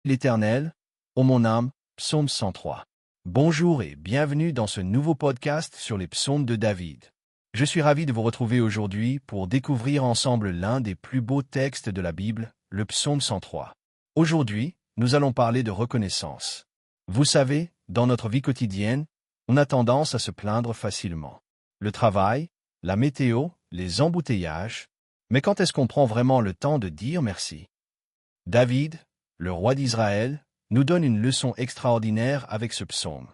L'Éternel, ô mon âme, psaume 103. Bonjour et bienvenue dans ce nouveau podcast sur les psaumes de David. Je suis ravi de vous retrouver aujourd'hui pour découvrir ensemble l'un des plus beaux textes de la Bible, le psaume 103. Aujourd'hui, nous allons parler de reconnaissance. Vous savez, dans notre vie quotidienne, on a tendance à se plaindre facilement. Le travail, la météo, les embouteillages. Mais quand est-ce qu'on prend vraiment le temps de dire merci? David, le roi d'Israël, nous donne une leçon extraordinaire avec ce psaume.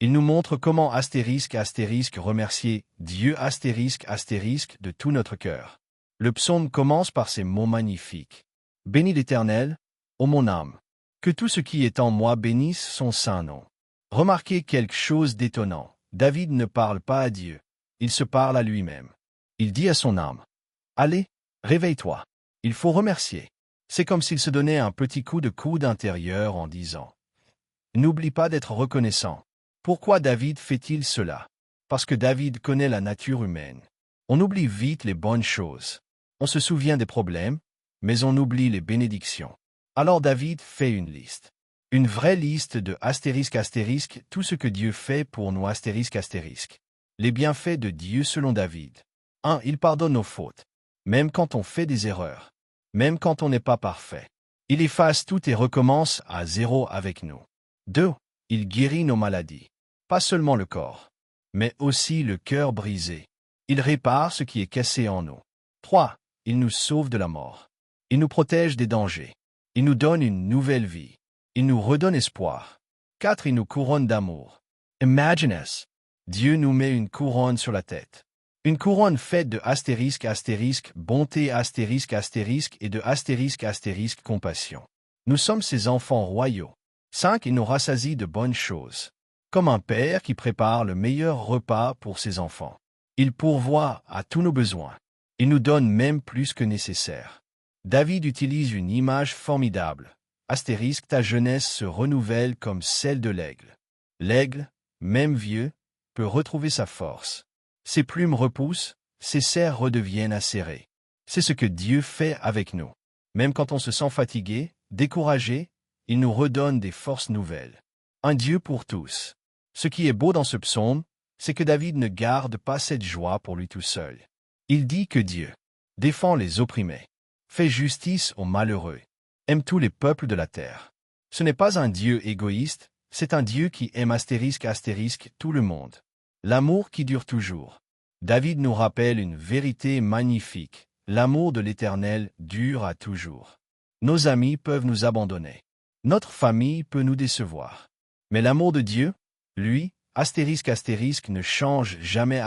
Il nous montre comment remercier Dieu de tout notre cœur. Le psaume commence par ces mots magnifiques. Bénis l'Éternel, ô mon âme. Que tout ce qui est en moi bénisse son saint nom. Remarquez quelque chose d'étonnant. David ne parle pas à Dieu. Il se parle à lui-même. Il dit à son âme, « Allez, réveille-toi. Il faut remercier. » C'est comme s'il se donnait un petit coup de coude intérieur en disant « N'oublie pas d'être reconnaissant. » Pourquoi David fait-il cela? Parce que David connaît la nature humaine. On oublie vite les bonnes choses. On se souvient des problèmes, mais on oublie les bénédictions. Alors David fait une liste. Une vraie liste de ***, tout ce que Dieu fait pour nous ***. Les bienfaits de Dieu selon David. 1. Il pardonne nos fautes, même quand on fait des erreurs. Même quand on n'est pas parfait. Il efface tout et recommence à zéro avec nous. 2. Il guérit nos maladies. Pas seulement le corps, mais aussi le cœur brisé. Il répare ce qui est cassé en nous. 3. Il nous sauve de la mort. Il nous protège des dangers. Il nous donne une nouvelle vie. Il nous redonne espoir. 4. Il nous couronne d'amour. Imagine us. Dieu nous met une couronne sur la tête. Une couronne faite de bonté et de compassion. Nous sommes ses enfants royaux. 5. Il nous rassasie de bonnes choses. Comme un père qui prépare le meilleur repas pour ses enfants. Il pourvoit à tous nos besoins. Il nous donne même plus que nécessaire. David utilise une image formidable. Ta jeunesse se renouvelle comme celle de l'aigle. L'aigle, même vieux, peut retrouver sa force. Ses plumes repoussent, ses serres redeviennent acérées. C'est ce que Dieu fait avec nous. Même quand on se sent fatigué, découragé, il nous redonne des forces nouvelles. Un Dieu pour tous. Ce qui est beau dans ce psaume, c'est que David ne garde pas cette joie pour lui tout seul. Il dit que Dieu défend les opprimés, fait justice aux malheureux, aime tous les peuples de la terre. Ce n'est pas un Dieu égoïste, c'est un Dieu qui aime tout le monde. L'amour qui dure toujours. David nous rappelle une vérité magnifique. L'amour de l'Éternel dure à toujours. Nos amis peuvent nous abandonner. Notre famille peut nous décevoir. Mais l'amour de Dieu, lui, ne change jamais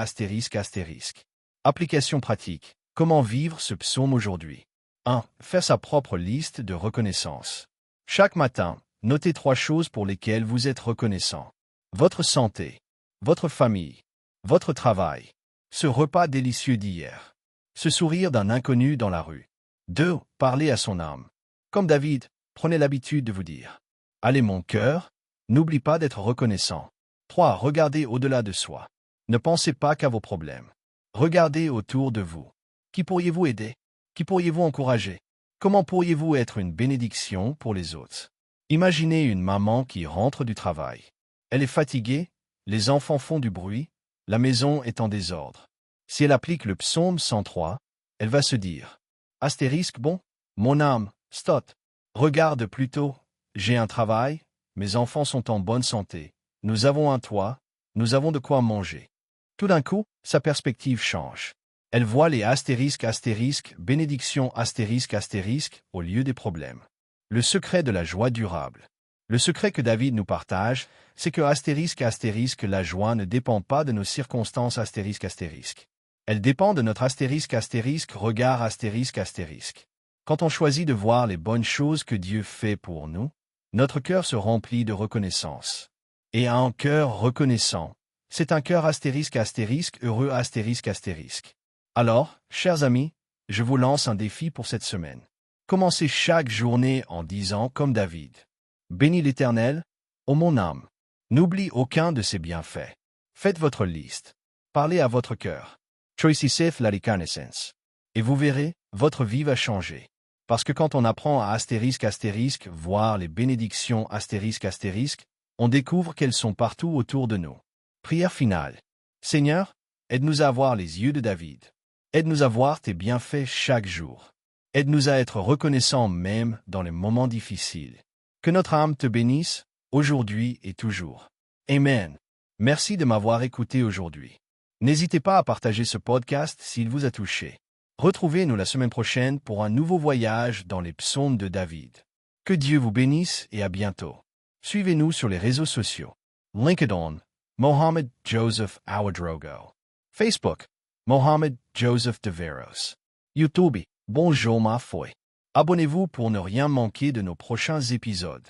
Application pratique. Comment vivre ce psaume aujourd'hui? 1. Faire sa propre liste de reconnaissance. Chaque matin, notez 3 choses pour lesquelles vous êtes reconnaissant. Votre santé. Votre famille, votre travail, ce repas délicieux d'hier, ce sourire d'un inconnu dans la rue. 2. Parlez à son âme. Comme David, prenez l'habitude de vous dire « Allez mon cœur », n'oublie pas d'être reconnaissant. 3. Regardez au-delà de soi. Ne pensez pas qu'à vos problèmes. Regardez autour de vous. Qui pourriez-vous aider? Qui pourriez-vous encourager? Comment pourriez-vous être une bénédiction pour les autres? Imaginez une maman qui rentre du travail. Elle est fatiguée. Les enfants font du bruit, la maison est en désordre. Si elle applique le psaume 103, elle va se dire « Bon, mon âme, regarde plutôt, j'ai un travail, mes enfants sont en bonne santé, nous avons un toit, nous avons de quoi manger. » Tout d'un coup, sa perspective change. Elle voit les bénédictions au lieu des problèmes. Le secret de la joie durable. Le secret que David nous partage, c'est que la joie ne dépend pas de nos circonstances Elle dépend de notre regard Quand on choisit de voir les bonnes choses que Dieu fait pour nous, notre cœur se remplit de reconnaissance. Et un cœur reconnaissant, c'est un cœur heureux Alors, chers amis, je vous lance un défi pour cette semaine. Commencez chaque journée en disant comme David. Bénis l'Éternel, ô mon âme. N'oublie aucun de ses bienfaits. Faites votre liste. Parlez à votre cœur. Et vous verrez, votre vie va changer. Parce que quand on apprend à astérisque, voir les bénédictions astérisque, on découvre qu'elles sont partout autour de nous. Prière finale. Seigneur, aide-nous à avoir les yeux de David. Aide-nous à voir tes bienfaits chaque jour. Aide-nous à être reconnaissants même dans les moments difficiles. Que notre âme te bénisse, aujourd'hui et toujours. Amen. Merci de m'avoir écouté aujourd'hui. N'hésitez pas à partager ce podcast s'il vous a touché. Retrouvez-nous la semaine prochaine pour un nouveau voyage dans les psaumes de David. Que Dieu vous bénisse et à bientôt. Suivez-nous sur les réseaux sociaux. LinkedIn, Mohamed Joseph Ouedraogo. Facebook, Mohamed Joseph Deveros. YouTube, Bonjour ma foi. Abonnez-vous pour ne rien manquer de nos prochains épisodes.